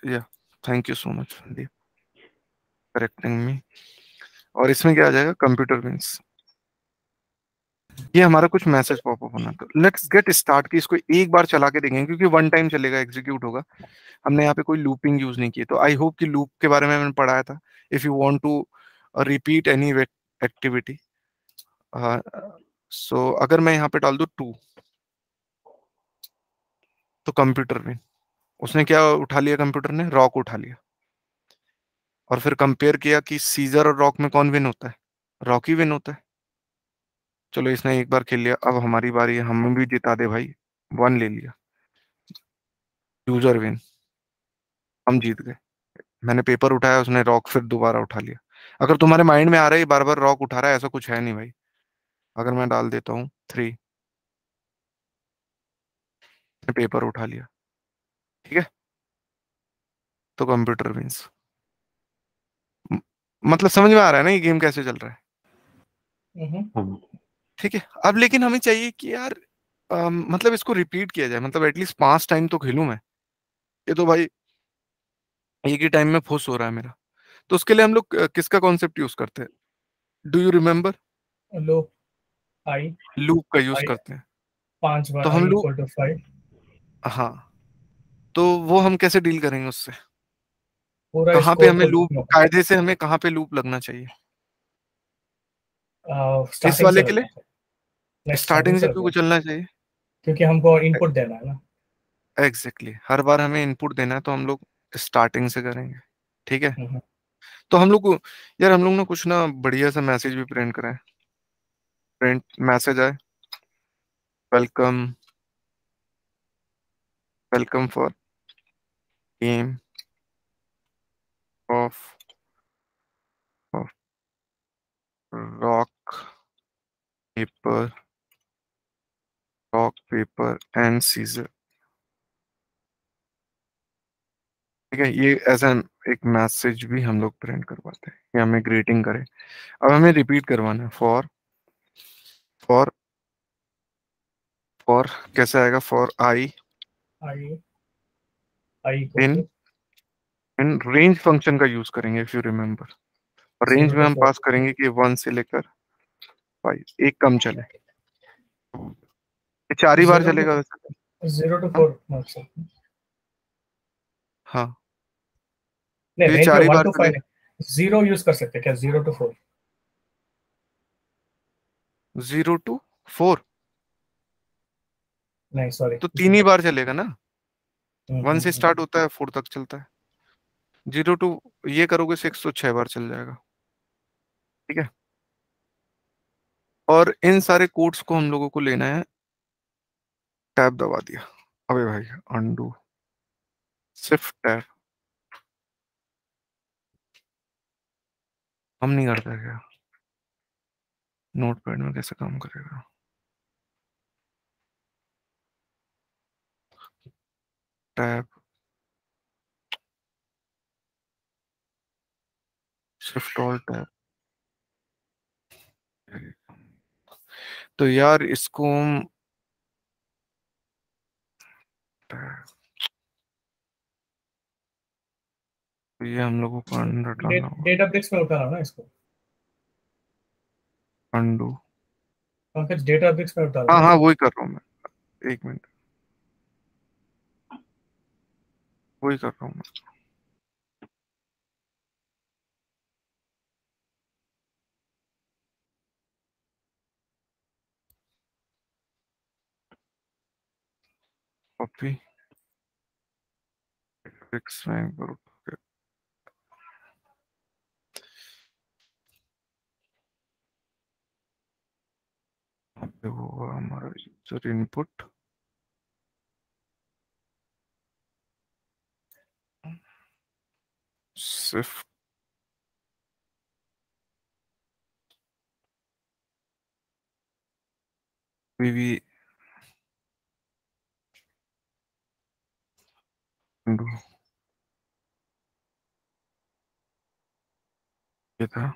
या, thank you so much Sandeep, correcting me. और इसमें क्या आ जाएगा? Computer wins. ये हमारा कुछ मैसेज पॉपअप होना, तो लेट्स गेट स्टार्ट की इसको एक बार चला के देखेंगे, क्योंकि वन टाइम चलेगा, एग्जीक्यूट होगा। हमने यहाँ पे कोई लूपिंग यूज नहीं की, तो आई होप कि लूप के बारे में मैंने पढ़ाया था। If you want to repeat any activity, so अगर मैं यहाँ पे डाल दूँ 2, तो कंप्यूटर विन, उसने क्या उठा लिया? कंप्यूटर ने रॉक उठा लिया। और फिर कंपेयर किया कि सीजर और रॉक में कौन विन होता है? रॉक ही विन होता है। चलो, इसने एक बार खेल लिया, अब हमारी बारी है, हम भी जिता दे भाई। 1 ले लिया, यूजर विन, हम जीत गए। मैंने पेपर उठाया, उसने रॉक फिर दोबारा उठा लिया। अगर तुम्हारे माइंड में आ रहा है बार बार रॉक उठा रहा है, ऐसा कुछ है नहीं भाई। अगर मैं डाल देता हूँ 3, पेपर उठा लिया, ठीक है, तो कंप्यूटर मीन्स, मतलब समझ में आ रहा है ना ये गेम कैसे चल रहा है? हाँ ठीक है। अब लेकिन हमें चाहिए कि यार मतलब इसको रिपीट किया जाए, मतलब एटलीस्ट 5 टाइम तो खेलूं मैं। ये तो भाई एक ही टाइम में फुस हो रहा है मेरा। तो उसके लिए हम लोग किसका कॉन्सेप्ट यूज करते हैं? Do you remember? Low I loop का यूज आई करते हैं। 5 बार तो आई हम लोग, इक्वल टू 5। हाँ, तो वो हम कैसे डील करेंगे उससे? पूरा कहाँ पे स्कोर हमें को लूप, कायदे से हमें कहाँ पे लूप लगना चाहिए? इस स्टार्टिंग से वाले के लगना लिए चाहिए। नहीं, स्टार्टिंग स्टार्टिंग से से क्यों लगना चलना चाहिए? क्योंकि हमको इनपुट देना है ना। एग्जैक्टली हर बार हमें इनपुट देना है, तो हम लोग स्टार्टिंग से करेंगे। ठीक है। हम्म, तो हम लोग को, यार हम लोग ना कुछ ना बढ़िया सा मैसेज भी प्रिंट करें। प्रिंट मैसेज आए, welcome, welcome for game of rock paper, rock paper and scissor. ठीक है, ये ऐसा एक मैसेज भी हम लोग प्रिंट करवाते हैं कि हमें ग्रीटिंग करे। अब हमें रिपीट करवाना है, फॉर फॉर कैसे आएगा? For I I I equal in to in range function का यूज करेंगे, इफ यू रिमेम्बर। और रेंज 0 में to हम 4। पास करेंगे कि 1 से लेकर 5, एक कम चले। ये 4 ही बार 0 to चलेगा वैसे। 0 to हाँ 4 मतलब। हाँ, नहीं, तो ये रेंज में चार ही वन बार टू फाइव चलेगा। नहीं, 0 यूज कर सकते हैं क्या? 0 to 4। 0 to 4, नहीं सॉरी। तो 3 ही बार चलेगा ना। 1 से स्टार्ट होता है, 4 तक चलता है। 0 to ये करोगे 6 तो 6 बार चल जाएगा। ठीक है। और इन सारे कोड्स को हम लोगों को लेना है, टैब दबा दिया, अबे भाई अंडू, शिफ्ट टैब, हम नहीं करते क्या? नोटपैड में कैसे काम करेगा? Tab, shift all tab. तो यार इसको हम टैब, तो ये हम लोगों को अंडर डालना होगा। डेटा ब्रिक्स में उठाना ना इसको। अंडू, पंकज डेटा ब्रिक्स में उठाना हाँ ना हाँ, इसको। वही कर रहा हूँ मैं, 1 मिनट, वही कर रहा हूँ मैं। कॉपी, फिक्स में करो, यहाँ पे वो होगा हमारा user input, shift we undo, ये था।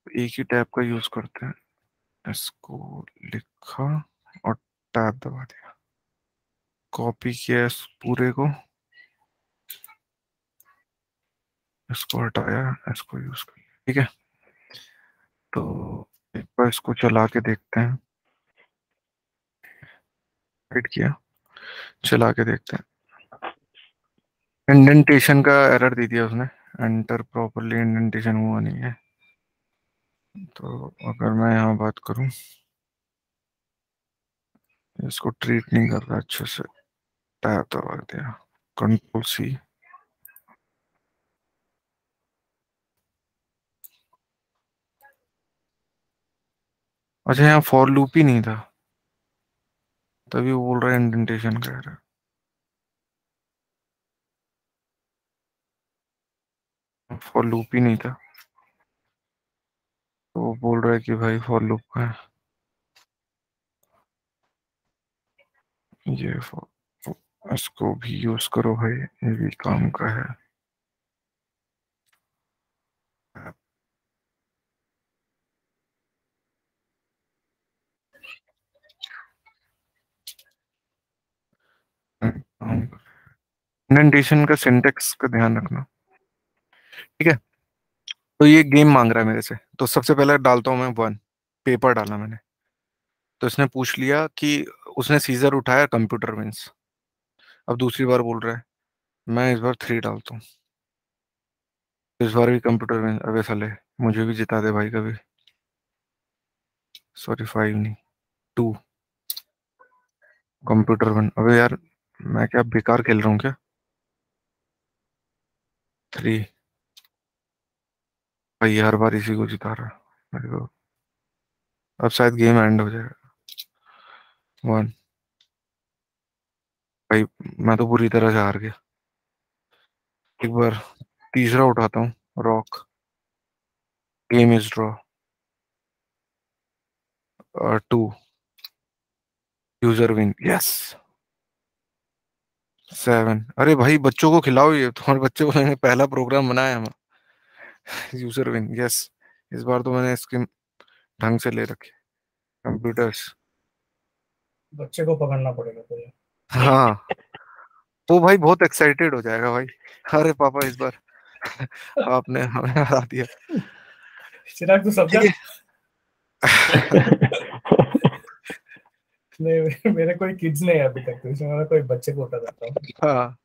एक ही टैब का यूज करते हैं, इसको लिखा और टैब दबा दिया, कॉपी किया इस पूरे को, इसको हटाया, इसको यूज कर लिया। ठीक है। तो एक बार इसको चला के देखते हैं, एडिट किया, चला के देखते हैं। इंडेंटेशन का एरर दे दिया उसने, एंटर प्रॉपरली इंडेंटेशन हुआ नहीं है। तो अगर मैं यहाँ बात करूँ, इसको ट्रीट नहीं कर रहा अच्छे से, टैब दबा दिया, कंट्रोल C। अच्छा, यहाँ फॉर लूप ही नहीं था, तभी वो बोल रहा है इंडेंटेशन का एरर। फॉर लूप ही नहीं था, तो वो बोल रहा है कि भाई फॉर लूप का है। ये इसको भी यूज करो भाई, ये भी काम का है। इंडेंटेशन का सिंटेक्स का ध्यान रखना, ठीक है। तो ये गेम मांग रहा है मेरे से, तो सबसे पहले डालता हूँ मैं 1, पेपर डाला मैंने, तो इसने पूछ लिया कि उसने सीजर उठाया, कंप्यूटर विंस। अब दूसरी बार बोल रहा है, मैं इस बार 3 डालता हूँ, इस बार भी कंप्यूटर विंस। अबे साले, मुझे भी जिता दे भाई कभी। सॉरी, 5 नहीं, 2, कंप्यूटर विन। अबे यार, मैं क्या बेकार खेल रहा हूँ क्या? 3, भाई हर बार इसी को जिता रहा है मेरे को। अब शायद गेम एंड हो जाएगा। 1, भाई मैं तो पूरी तरह से हार गया। एक बार तीसरा उठाता हूँ, rock. Game is draw. 2, user win, yes. 7, अरे भाई बच्चों को खिलाओ, ये तुम्हारे बच्चे को मैंने पहला प्रोग्राम बनाया है। User win, yes. इस बार तो मैंने इसके ढंग से ले रखे कंप्यूटर्स। बच्चे को पकड़ना पड़ेगा तुझे। हाँ, वो भाई बहुत एक्साइटेड हो जाएगा भाई। अरे पापा, इस बार आपने हमें हरा दिया। चिराग तू समझा? ठीक है। नहीं, मेरे कोई किड्स नहीं है अभी तक, तो इसमें मैं कोई बच्चे को उठा सकता हूँ। हाँ,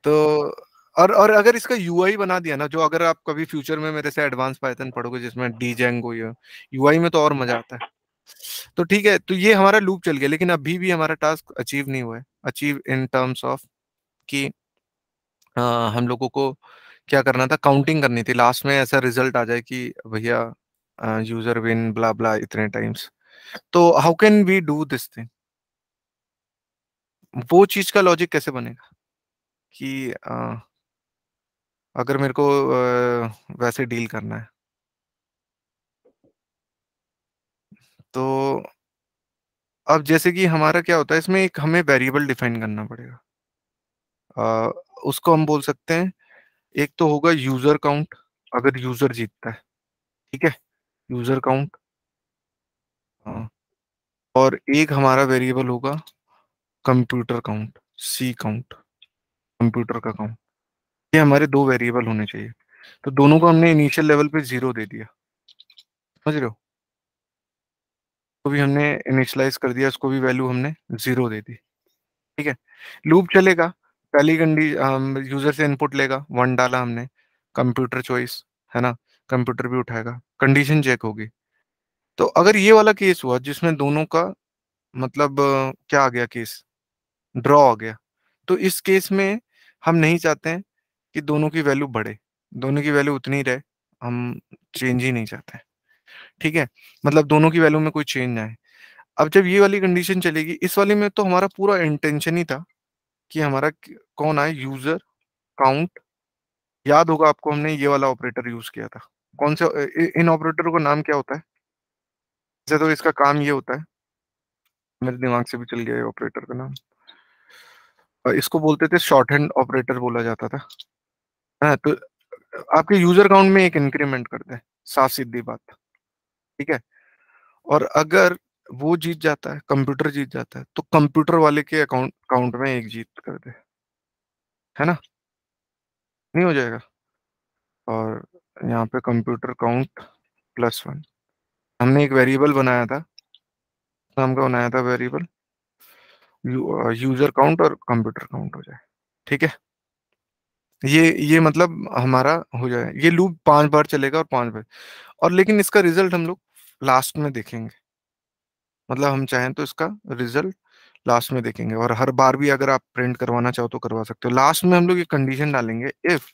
तो और अगर इसका यूआई बना दिया ना, जो अगर आप कभी फ्यूचर में मेरे से एडवांस पाइथन पढ़ोगे जिसमें डीजेंगो, ये यूआई में तो और मजा आता है। तो ठीक है, तो ये हमारा लूप चल गया, लेकिन अभी भी हमारा टास्क अचीव नहीं हुआ है। अचीव इन टर्म्स ऑफ कि अ, हम लोगों को क्या करना था, काउंटिंग करनी थी, लास्ट में ऐसा रिजल्ट आ जाए कि भैया यूजर विन ब्ला ब्ला इतने टाइम्स। तो how can we do this thing? वो चीज का लॉजिक कैसे बनेगा कि अगर मेरे को वैसे डील करना है, तो अब जैसे कि हमारा क्या होता है इसमें, एक हमें वेरिएबल डिफाइन करना पड़ेगा। अ, उसको हम बोल सकते हैं, एक तो होगा यूजर काउंट, अगर यूजर जीतता है, ठीक है, यूजर काउंट। और एक हमारा वेरिएबल होगा computer count, C count, computer का काउंट। ये हमारे 2 वेरिएबल होने चाहिए। तो दोनों को हमने इनिशियल लेवल पे 0 दे दिया, समझ रहे हो? तो भी हमने इनिशियलाइज कर दिया, इसको भी वैल्यू हमने 0 दे दी, ठीक है। लूप चलेगा, पहली कंडीशन यूजर से इनपुट लेगा, 1 डाला हमने, कंप्यूटर चॉइस, है ना, कंप्यूटर भी उठाएगा, कंडीशन चेक होगी। तो अगर ये वाला केस हुआ जिसमें दोनों का मतलब क्या आ गया केस, ड्रॉ आ गया, तो इस केस में हम नहीं चाहते हैं कि दोनों की वैल्यू बढ़े, दोनों की वैल्यू उतनी ही रहे, हम चेंज ही नहीं चाहते हैं, ठीक है। मतलब दोनों की वैल्यू में कोई चेंज ना आए। अब जब ये वाली कंडीशन चलेगी, इस वाली में तो हमारा पूरा इंटेंशन ही था कि हमारा कौन आए, यूजर काउंट। याद होगा आपको, हमने ये वाला ऑपरेटर यूज किया था। कौन से इन ऑपरेटर का नाम क्या होता है? जैसे तो इसका काम ये होता है, मेरे दिमाग से भी चल गया ये ऑपरेटर का नाम। इसको बोलते थे शॉर्ट हैंड ऑपरेटर बोला जाता था, है। तो आपके यूजर काउंट में एक इंक्रीमेंट करते हैं, साफ सीधी बात, ठीक है। और अगर वो जीत जाता है, कंप्यूटर जीत जाता है, तो कंप्यूटर वाले के अकाउंट काउंट में एक जीत कर दे, है ना, नहीं हो जाएगा। और यहाँ पे कंप्यूटर काउंट +1, हमने एक वेरिएबल बनाया था, नाम का बनाया था वेरिएबल, यूजर काउंट और कंप्यूटर काउंट हो जाए, ठीक है। ये मतलब हमारा हो जाए, ये लूप 5 बार चलेगा और 5 बार। और लेकिन इसका रिजल्ट हम लोग लास्ट में देखेंगे, मतलब हम चाहें तो इसका रिजल्ट लास्ट में देखेंगे। और हर बार भी अगर आप प्रिंट करवाना चाहो तो करवा सकते हो। लास्ट में हम लोग ये कंडीशन डालेंगे, इफ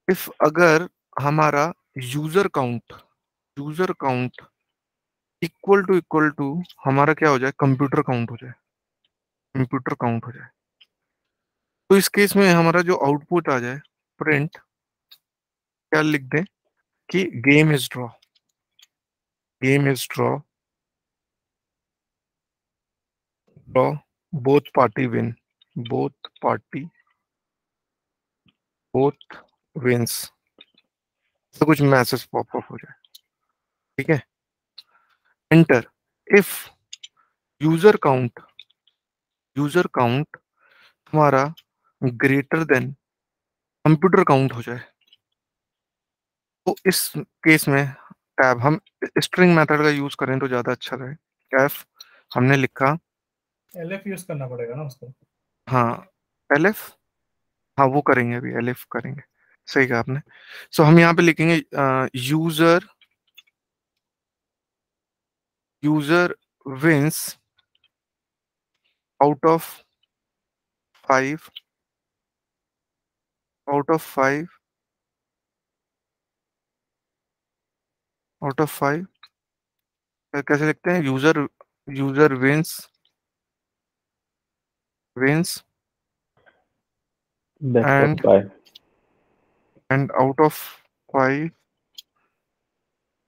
इफ अगर हमारा user count user count equal to हमारा क्या हो जाए, कंप्यूटर काउंट हो जाए, कंप्यूटर काउंट हो जाए, तो इस केस में हमारा जो आउटपुट आ जाए, प्रिंट क्या लिख दें कि, game is draw, game is draw, draw, both party win, both party, both wins, तो कुछ मैसेज पॉप अप हो जाए, ठीक है। एंटर इफ यूजर काउंट हमारा ग्रेटर देन कंप्यूटर काउंट हो जाए, तो इस केस में टैब हम स्ट्रिंग मेथड का यूज करें तो ज्यादा अच्छा रहे। एफ हमने लिखा, एलएफ यूज करना पड़ेगा ना उसको। हाँ एलएफ, हाँ वो करेंगे, अभी एलएफ करेंगे, सही कहा आपने। सो हम यहाँ पे लिखेंगे user user wins out of 5, out of 5, out of 5, कैसे लिखते हैं, user user wins best of and 5। Out of 5,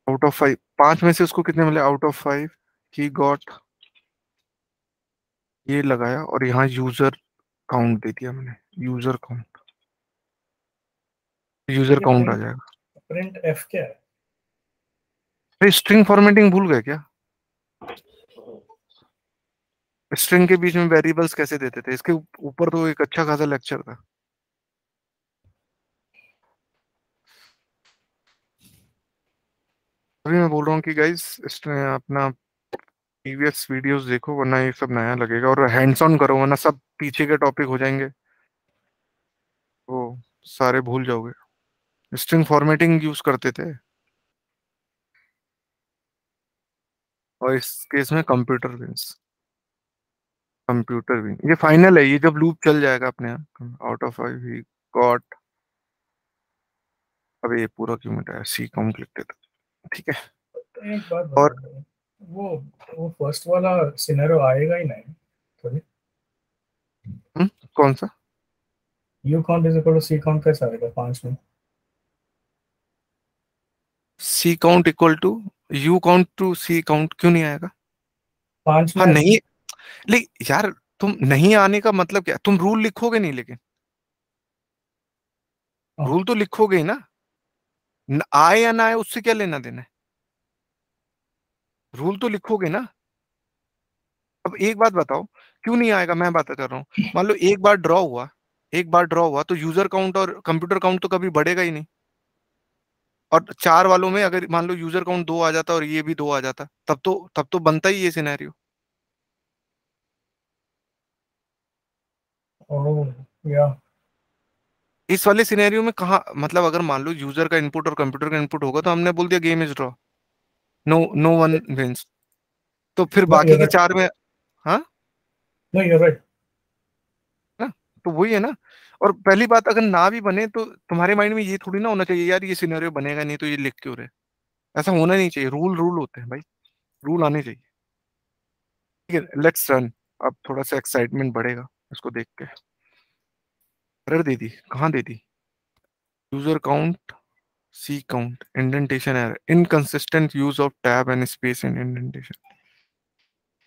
out of 5, 5 में से उसको कितने मिले, आउट ऑफ 5 ही गॉट, ये लगाया और यहाँ यूजर काउंट दे दिया मैंने, यूजर ये काउंट आ प्रिंट जाएगा। प्रिंट एफ क्या है? अरे स्ट्रिंग फॉर्मेटिंग भूल गए क्या, स्ट्रिंग के बीच में वेरिएबल्स कैसे देते थे, इसके ऊपर तो एक अच्छा खासा लेक्चर था। अभी मैं बोल रहा हूँ कि गाइस अपना प्रीवियस वीडियोस देखो, वरना ये सब नया लगेगा, और हैंड्स ऑन करो, वरना सब पीछे के टॉपिक हो जाएंगे, वो सारे भूल जाओगे। स्ट्रिंग फॉर्मेटिंग यूज करते थे, और इस केस में कंप्यूटर विन, ये फाइनल है, ये जब लूप चल जाएगा अपने आप, आउट ऑफ 5 ही गॉट, अबे ये पूरा क्यों मिटाया, सी काउंट लिखते थे, ठीक है। तो एक बात और बता दो, वो वो फर्स्ट वाला सिनेरियो आएगा ही नहीं तो कौन सा, U count is equal to C count कैसे आएगा 5 में? C count equal to U count to C count क्यों नहीं आएगा, 5 हाँ में नहीं, ले यार, तुम नहीं आने का मतलब क्या, तुम रूल लिखोगे नहीं, लेकिन रूल तो लिखोगे ही ना, आए या ना आए उससे क्या लेना देना है, रूल तो लिखोगे ना। अब एक बात बताओ, क्यों नहीं आएगा, मैं बात कर रहा हूँ, मान लो एक बार ड्रॉ हुआ तो यूजर काउंट और कंप्यूटर काउंट तो कभी बढ़ेगा ही नहीं, और 4 वालों में अगर मान लो यूजर काउंट 2 आ जाता और ये भी 2 आ जाता, तब तो बनता ही ये सिनेरियो। ओह या इस वाले सिनेरियो में कहाँ, मतलब अगर मान लो यूजर का इनपुट और कंप्यूटर का इनपुट होगा, तो हमने बोल दिया game is draw, no one wins, तो फिर नो बाकी यूर की राइट, 4 में, हाँ नो यूर राइट। ना, तो वही है ना। और पहली बात, अगर ना भी बने तो तुम्हारे माइंड में ये थोड़ी ना होना चाहिए यार ये सिनेरियो बनेगा नहीं तो ये लिख क्यों रहे, ऐसा होना नहीं चाहिए, रूल रूल होते हैं भाई, रूल आने चाहिए, ठीक है। लेट्स रन, अब थोड़ा सा एक्साइटमेंट बढ़ेगा इसको देख के। एरर दे दी, कहाँ दे दी, user count C count, indentation error, inconsistent use of tab and space in indentation,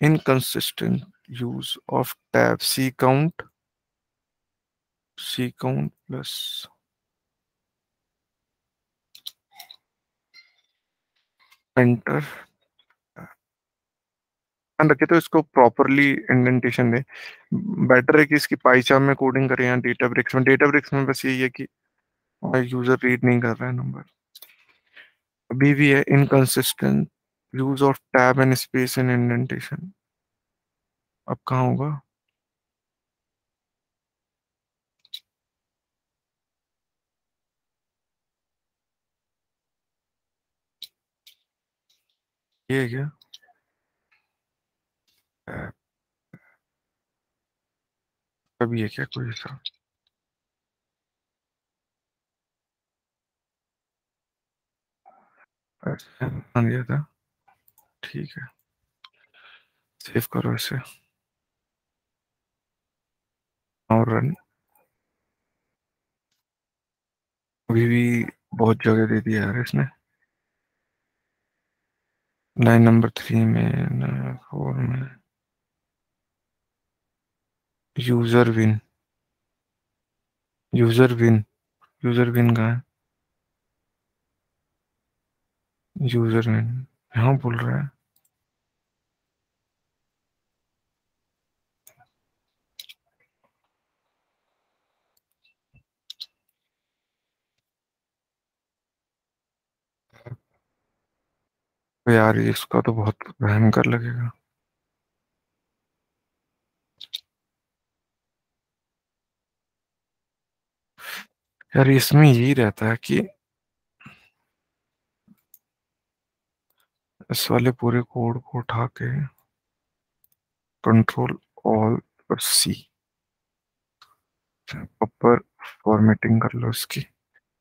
inconsistent use of tab, C count plus enter, ध्यान रखे तो इसको प्रॉपरली इंडेंटेशन दे। बेटर है कि इसकी पाइचार्म में कोडिंग करें या डेटाब्रिक्स में बस यही है कि यूजर रीड नहीं कर रहा है नंबर, अभी भी है inconsistent use of tab and space in indentation, अब कहाँ होगा, ये है क्या, अभी है क्या कोई सा, अच्छा ध्यान दिया था, ठीक है, सेव करो इसे और रन, अभी भी बहुत जगह दे दिया यार इसने, 9 नंबर 3 में, 4 में, user win, user win, user win कहाँ है? यूजर विन यहाँ बोल रहा है। तो यार इसका तो बहुत भयंकर लगेगा। यार इसमें यही रहता है कि इस वाले पूरे कोड को उठा के कंट्रोल ऑल और सी, प्रॉपर फॉर्मेटिंग कर लो इसकी,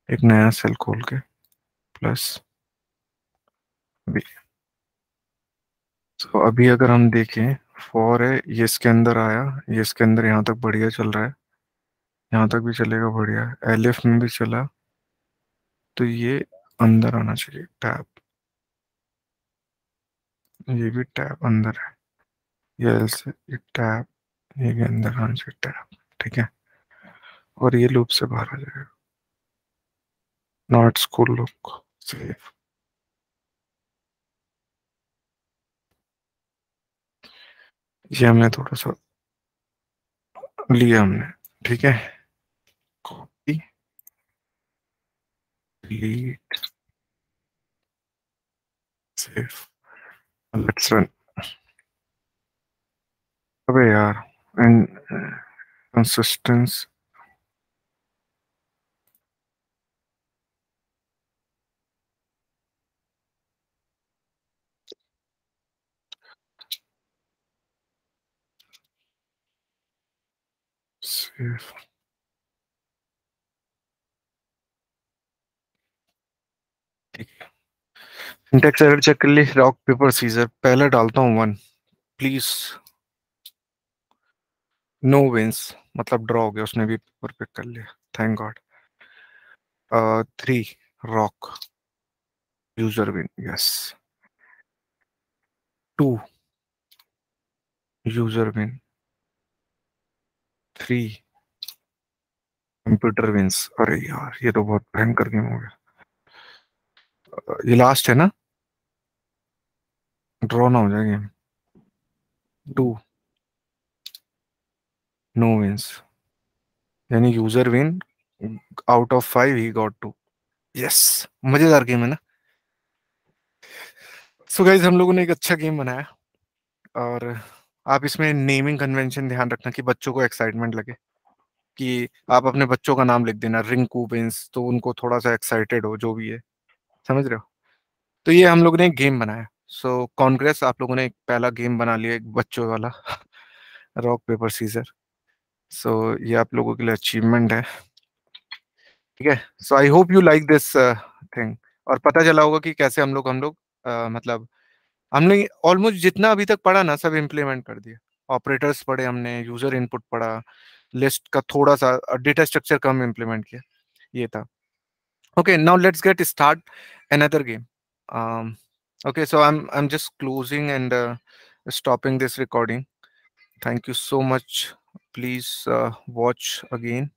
एक नया सेल खोल के प्लस बी। तो अभी अगर हम देखें, फॉर है ये इसके अंदर आया, ये इसके अंदर यहाँ तक बढ़िया चल रहा है, यहाँ तक भी चलेगा बढ़िया, एलिफ में भी चला, तो ये अंदर आना चाहिए टैब, ये भी टैब अंदर है, ये एल से ये टैब, ये भी अंदर आना चाहिए टैब, ठीक है, और ये लूप से बाहर आ जाएगा। नॉट स्कूल लुक सेव, ये हमने थोड़ा सा लिया हमने, ठीक है, copy delete save, let's run. अबे यार consistence, save, syntax error check कर ली, रॉक पेपर सीजर, पहले डालता हूँ 1 प्लीज, नो विंस, मतलब ड्रॉ हो गया, उसने भी पेपर पिक कर लिया, thank God. 3 rock, user win, yes. 2 user win, 3 computer wins. अरे यार ये तो बहुत भयंकर गेम हो गया। ये लास्ट है ना, ड्रॉ ना हो जाए गेम। 2 नो विंस, यानी user win, out of 5 he got 2, yes. मजेदार गेम है ना। सो गाइज हम लोगों ने एक अच्छा गेम बनाया, और आप इसमें नेमिंग कन्वेंशन ध्यान रखना कि बच्चों को एक्साइटमेंट लगे, कि आप अपने बच्चों का नाम लिख देना रिंकू बेंस, तो उनको थोड़ा सा एक्साइटेड हो, जो भी है, समझ रहे हो। तो ये हम लोगों ने एक गेम बनाया। सो कांग्रेस, आप लोगों ने एक पहला गेम बना लिया एक बच्चों वाला रॉक पेपर सीजर। सो ये आप लोगों के लिए अचीवमेंट है, ठीक है। So I hope you like this thing, और पता चला होगा कि कैसे हम लोग मतलब हमने ऑलमोस्ट जितना अभी तक पढ़ा ना सब इम्प्लीमेंट कर दिया। ऑपरेटर्स पढ़े हमने, यूजर इनपुट पढ़ा, लिस्ट का थोड़ा सा डेटा स्ट्रक्चर कम इम्प्लीमेंट किया, ये था। Okay now let's get start another game. Okay so I am just closing and stopping this recording. Thank you so much. Please watch again.